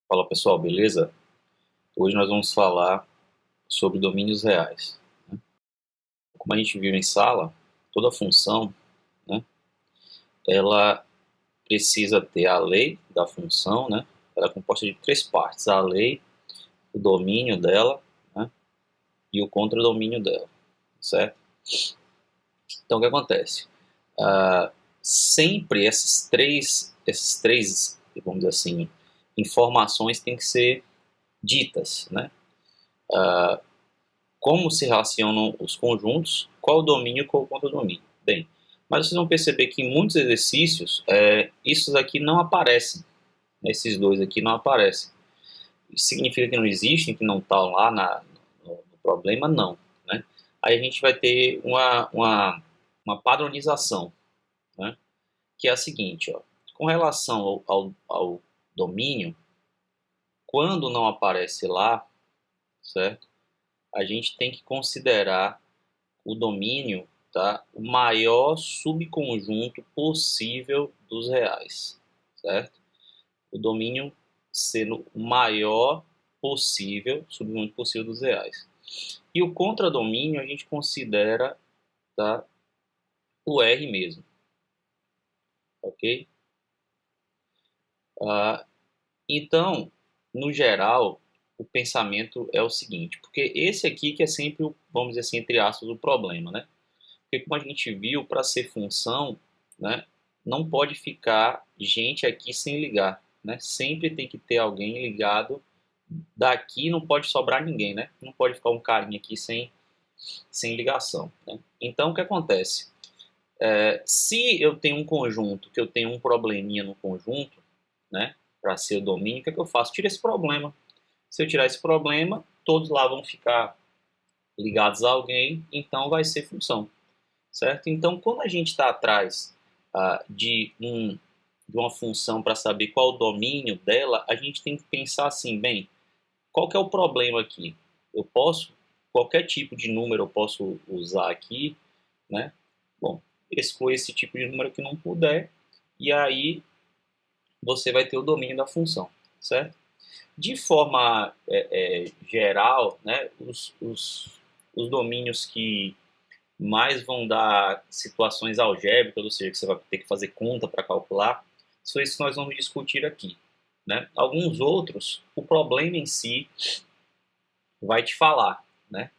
Fala pessoal, beleza? Hoje nós vamos falar sobre domínios reais. Como a gente viu em sala, toda função, né, ela precisa ter a lei da função, né? Ela é composta de três partes: a lei, o domínio dela, né, e o contradomínio dela, certo? Então o que acontece? Ah, Sempre esses três, vamos dizer assim, informações têm que ser ditas, né? Como se relacionam os conjuntos, qual o domínio e qual o contradomínio. Bem, mas vocês vão perceber que em muitos exercícios, esses aqui não aparecem, né? Esses dois aqui não aparecem. Isso significa que não existem, que não estão lá no problema? Não. Né? Aí a gente vai ter uma padronização, né? Que é a seguinte, ó, com relação ao domínio, quando não aparece lá, certo? A gente tem que considerar o domínio, tá, o maior subconjunto possível dos reais, certo? O domínio sendo o maior possível, subconjunto possível dos reais. E o contradomínio a gente considera, tá, o R mesmo, ok? Ah, então, no geral, o pensamento é o seguinte, porque esse aqui que é sempre, vamos dizer assim, entre aspas, o problema, né? Porque como a gente viu, para ser função, né, não pode ficar gente aqui sem ligar, né? Sempre tem que ter alguém ligado. Daqui não pode sobrar ninguém, né? Não pode ficar um carinha aqui sem ligação, né? Então, o que acontece? Se eu tenho um conjunto, que eu tenho um probleminha no conjunto, né, para ser o domínio, o que é que eu faço? Tiro esse problema. Se eu tirar esse problema, todos lá vão ficar ligados a alguém, então vai ser função. Certo? Então, quando a gente está atrás de uma função para saber qual o domínio dela, a gente tem que pensar assim, bem, qual que é o problema aqui? Eu posso, qualquer tipo de número eu posso usar aqui, né? Bom, exclui esse tipo de número que não puder, e aí você vai ter o domínio da função, certo? De forma geral, né, os domínios que mais vão dar situações algébricas, ou seja, que você vai ter que fazer conta para calcular, são esses que nós vamos discutir aqui. Né? Alguns outros, o problema em si vai te falar, né?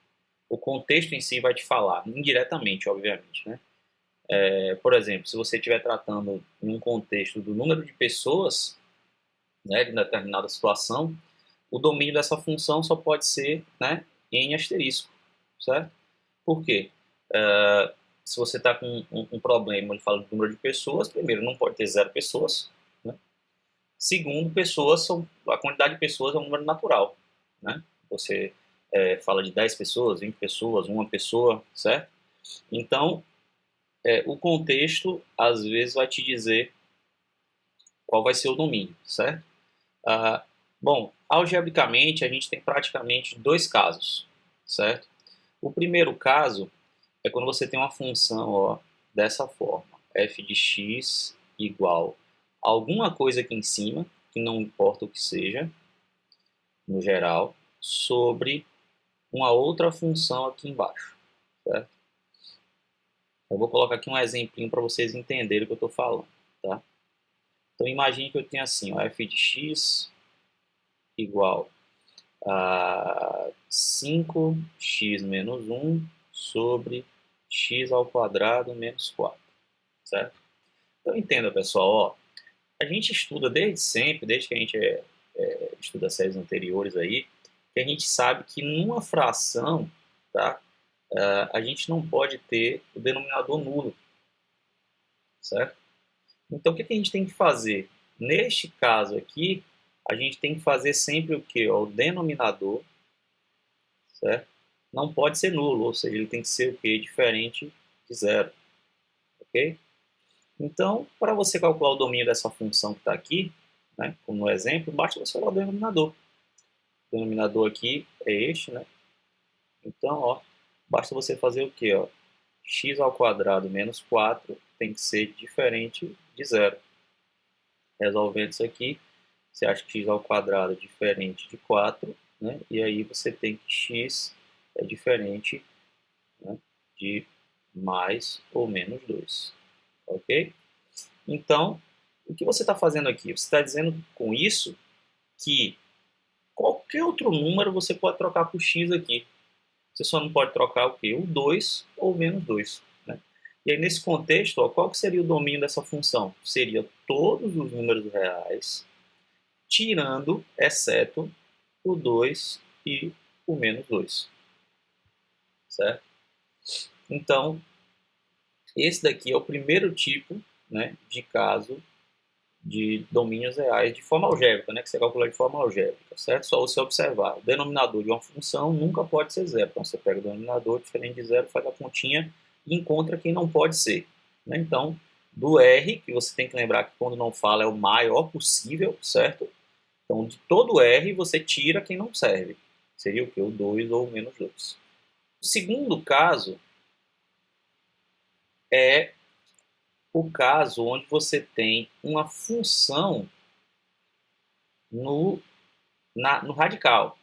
O contexto em si vai te falar, indiretamente, obviamente. Né? Por exemplo, se você estiver tratando em um contexto do número de pessoas, né, de determinada situação, o domínio dessa função só pode ser, né, em asterisco, certo? Por quê? Se você está com um problema, ele fala do número de pessoas, primeiro, não pode ter zero pessoas, né? Segundo, a quantidade de pessoas é um número natural, né? Você fala de 10 pessoas, 20 pessoas, uma pessoa, certo? Então, o contexto, às vezes, vai te dizer qual vai ser o domínio, certo? Ah, Bom, algebricamente, a gente tem praticamente dois casos, certo? O primeiro caso é quando você tem uma função, ó, dessa forma, f de x igual a alguma coisa aqui em cima, que não importa o que seja, no geral, sobre uma outra função aqui embaixo, certo? Eu vou colocar aqui um exemplinho para vocês entenderem o que eu estou falando, tá? Então imagine que eu tenho assim, ó, f de x igual a 5x menos 1 sobre x ao quadrado menos 4, certo? Então entenda, pessoal, ó, a gente estuda desde sempre, desde que a gente estuda séries anteriores aí, que a gente sabe que numa fração, tá, a gente não pode ter o denominador nulo, certo? Então o que a gente tem que fazer? Neste caso aqui, a gente tem que fazer sempre o que? O denominador, certo? Não pode ser nulo, ou seja, ele tem que ser o que? Diferente de zero, ok? Então, para você calcular o domínio dessa função que está aqui, né, como no exemplo, basta você olhar o denominador. O denominador aqui é este, né? Então, ó, basta você fazer o quê? Ó? X ao quadrado menos 4 tem que ser diferente de zero. Resolvendo isso aqui, Você acha que x ao quadrado é diferente de 4, né? E aí você tem que x é diferente, né, de mais ou menos 2. Ok? Então, o que você está fazendo aqui? Você está dizendo com isso que qualquer outro número você pode trocar por x aqui. Você só não pode trocar o quê? O 2 ou menos 2. Né? E aí, nesse contexto, ó, qual que seria o domínio dessa função? Seria todos os números reais, tirando, exceto, o 2 e o menos 2. Certo? Então, esse daqui é o primeiro tipo, né, de caso de domínios reais de forma algébrica, né, que você calcula de forma algébrica, certo? Só você observar. O denominador de uma função nunca pode ser zero. Então, você pega o denominador diferente de zero, faz a pontinha e encontra quem não pode ser. Né? Então, do R, que você tem que lembrar que quando não fala é o maior possível, certo? Então, de todo R, você tira quem não serve. Seria o quê? O 2 ou o menos 2. O segundo caso é o caso onde você tem uma função no radical,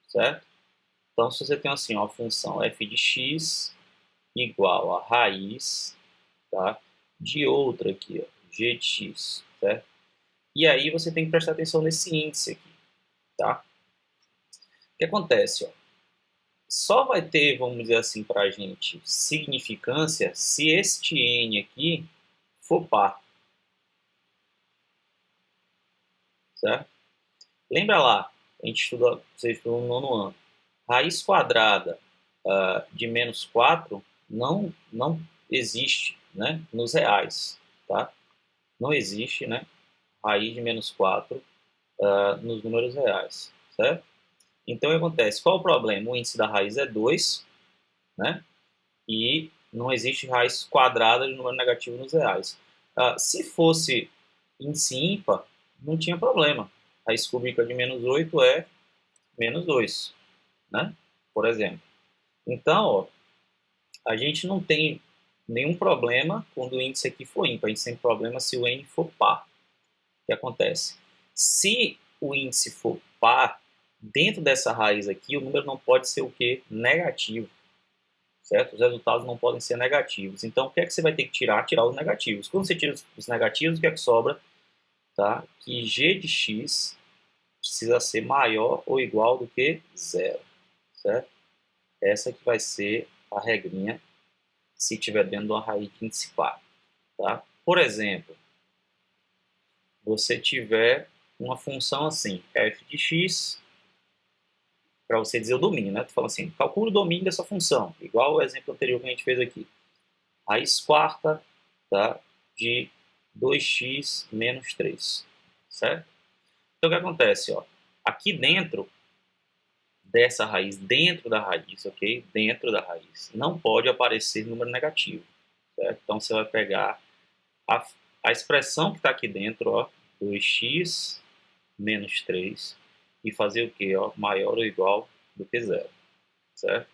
certo? Então, se você tem assim, ó, a função f de x igual a raiz, tá, de outra aqui, ó, g de x, certo? E aí você tem que prestar atenção nesse índice aqui, tá? O que acontece, ó? Só vai ter, vamos dizer assim, para a gente, significância se este n aqui for par, certo? Lembra lá, a gente estuda, você estudou no nono ano, raiz quadrada de menos 4 não existe, né, nos reais, tá? Não existe, né, raiz de menos 4 nos números reais, certo? Então, o que acontece? Qual o problema? O índice da raiz é 2, né? E não existe raiz quadrada de número negativo nos reais. Se fosse índice ímpar, não tinha problema. Raiz cúbica de menos 8 é menos 2, né? Por exemplo. Então, ó, a gente não tem nenhum problema quando o índice aqui for ímpar. A gente tem problema se o n for par. O que acontece? Se o índice for par, dentro dessa raiz aqui, o número não pode ser o quê? Negativo. Certo? Os resultados não podem ser negativos. Então, o que é que você vai ter que tirar? Tirar os negativos. Quando você tira os negativos, o que é que sobra? Tá? Que g de x precisa ser maior ou igual do que zero. Certo? Essa que vai ser a regrinha se estiver dentro de uma raiz de índice par. Tá? Por exemplo, você tiver uma função assim, f de x, para você dizer o domínio, né? Tu fala assim, calcula o domínio dessa função, igual o exemplo anterior que a gente fez aqui. Raiz quarta, tá, de 2x menos 3, certo? Então, o que acontece? Ó? Aqui dentro dessa raiz, dentro da raiz, ok? Dentro da raiz, não pode aparecer número negativo, certo? Então, você vai pegar a expressão que está aqui dentro, ó, 2x menos 3, e fazer o quê? Ó, maior ou igual do que zero, certo?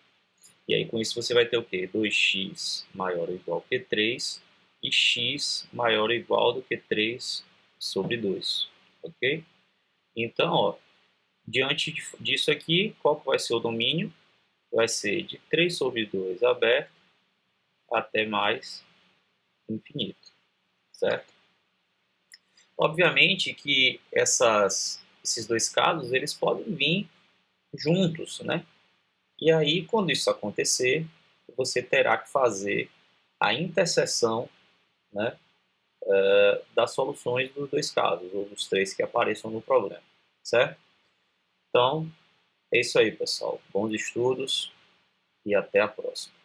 E aí, com isso, você vai ter o quê? 2x maior ou igual que 3 e x maior ou igual do que 3 sobre 2, ok? Então, ó, diante disso aqui, qual que vai ser o domínio? Vai ser de 3 sobre 2 aberto até mais infinito, certo? Obviamente que esses dois casos, eles podem vir juntos, né? E aí, quando isso acontecer, você terá que fazer a interseção, né, das soluções dos dois casos, ou dos três que apareçam no problema, certo? Então, é isso aí, pessoal. Bons estudos e até a próxima.